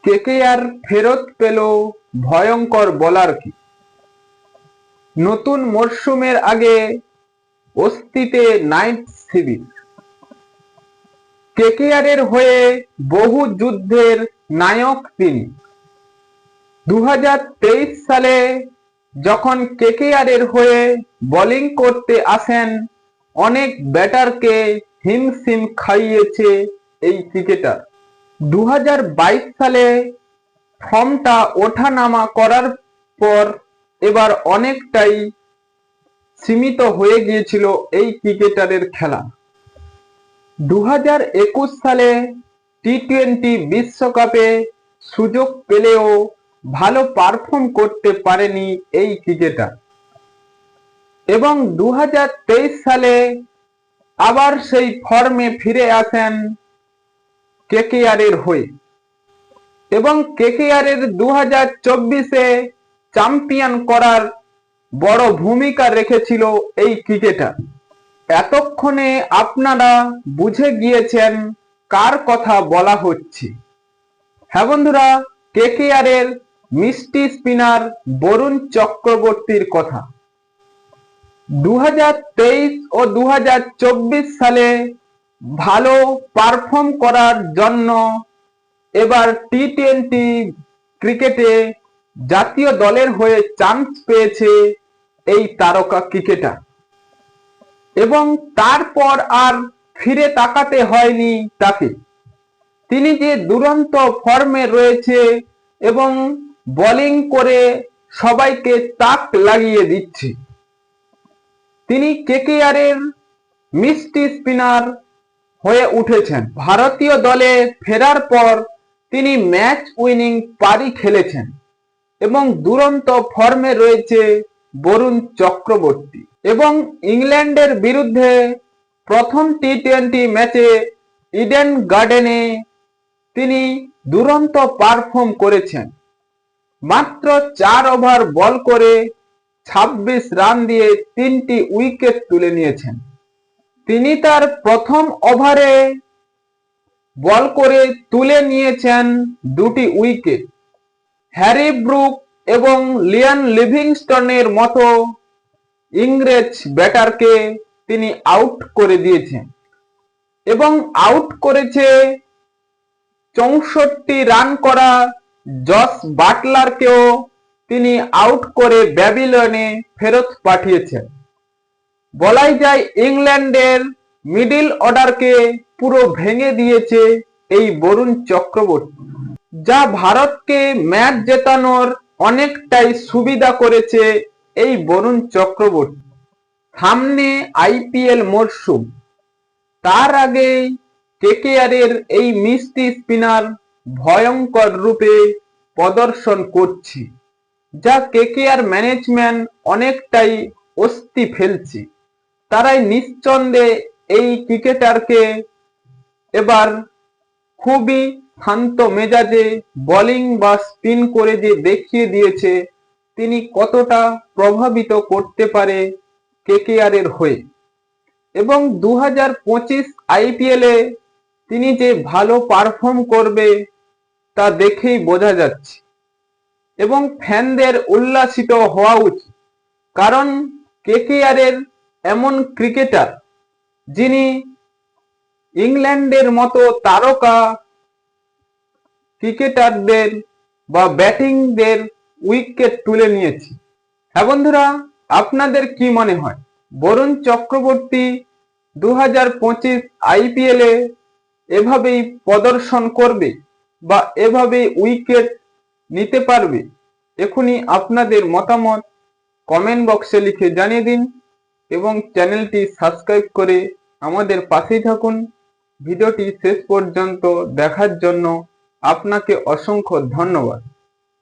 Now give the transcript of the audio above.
KKR ফেরত পেল ভয়ঙ্কর বোলার কি? নতুন মরশুমের আগে অস্তিতে নাইট শিবির। কেকেআরের হয়ে বহু যুদ্ধের নায়ক তিনি। 2023 সালে যখন কেকেআরের হয়ে বোলিং করতে আসেন, অনেক ব্যাটারকে হিমশিম খাইয়েছে এই ক্রিকেটার। 2022 সালে ফর্মটা ওঠানামা করার পর এবার অনেকটাই সীমিত হয়ে গিয়েছিল এই ক্রিকেটারের খেলা। 2021 সালে টি-20 বিশ্বকাপে সুযোগ পেলেও ভালো পারফর্ম করতে পারেনি এই ক্রিকেটার, এবং 2023 সালে আবার সেই ফর্মে ফিরে আসেন কেকেআরের হয়ে, এবং কেকেআরের 2024-এ চ্যাম্পিয়ন করার বড় ভূমিকা রেখেছিল এই ক্রিকেটার। এতক্ষণে আপনারা বুঝে গিয়েছেন কার কথা বলা হচ্ছে। হ্যাঁ বন্ধুরা, কেকেআরের মিষ্টি স্পিনার বরুণ চক্রবর্তীর কথা। 2023 ও 2024 সালে ভালো পারফর্ম করার জন্য এবার টি-20 ক্রিকেটে জাতীয় দলের হয়ে চান্স পেয়েছে এই তারকা ক্রিকেটার, এবং তারপর আর ফিরে তাকাতে হয়নি তাকে। তিনি যে দুরন্ত ফর্মে রয়েছে এবং বোলিং করে সবাইকে তাক লাগিয়ে দিচ্ছে। তিনি কেকেআরের মিষ্টি স্পিনার হয়ে উঠেছেন। ভারতীয় দলে ফেরার পর তিনি ম্যাচ উইনিং পারি খেলেছেন এবং দুরন্ত ফর্মে রয়েছে বরুণ চক্রবর্তী। এবং ইংল্যান্ডের বিরুদ্ধে প্রথম টি-20 ম্যাচে ইডেন গার্ডেনে তিনি দুরন্ত পারফর্ম করেছেন। মাত্র 4 ওভার বল করে 26 রান দিয়ে 3টি উইকেট তুলে নিয়েছেন। তিনি তার প্রথম ওভারে বল করে তুলে নিয়েছেন 2টি উইকেট। হ্যারি ব্রুক এবং লিয়ান লিভিংস্টনের মতো ইংরেজ ব্যাটারকে তিনি আউট করে দিয়েছেন, এবং আউট করেছে 64 রান করা জস বাটলারকেও তিনি আউট করে ব্যাবিলনে ফেরত পাঠিয়েছেন। বলাই যায় ইংল্যান্ডের মিডল অর্ডারকে পুরো ভেঙে দিয়েছে এই বরুণ চক্রবর্তী, যা ভারতকে ম্যাচ জেতানোর অনেকটাই সুবিধা করেছে এই বরুণ চক্রবর্তী। সামনে আইপিএল মরশুম, তার আগে কেকেআরের এই মিষ্টি স্পিনার ভয়ঙ্কর রূপে প্রদর্শন করছে, যা কেকেআর ম্যানেজমেন্ট অনেকটাই অস্থি ফেলছে। তারাই নিঃসন্দেহে এই ক্রিকেটারকে এবার খুবই শান্ত মেজাজে বোলিং বা স্পিন করে যে দেখিয়ে দিয়েছে তিনি কতটা প্রভাবিত করতে পারে কেকেআরের হয়ে। এবং 2025 আইপিএলে তিনি যে ভালো পারফর্ম করবে তা দেখেই বোঝা যাচ্ছে, এবং ফ্যানদের উল্লাসিত হওয়া উচিত, কারণ কেকেআরের এমন ক্রিকেটার যিনি ইংল্যান্ডের মতো তারকা ক্রিকেটারদের বা ব্যাটিংদের উইকেট তুলে নিয়েছে। হ্যাঁ বন্ধুরা, আপনাদের কি মনে হয় বরুণ চক্রবর্তী 2025 আইপিএলে এভাবেই প্রদর্শন করবে বা এভাবেই উইকেট নিতে পারবে? এখনই আপনাদের মতামত কমেন্ট বক্সে লিখে জানিয়ে দিন, এবং চ্যানেলটি সাবস্ক্রাইব করে আমাদের পাশেই থাকুন। ভিডিওটি শেষ পর্যন্ত দেখার জন্য আপনাকে অসংখ্য ধন্যবাদ।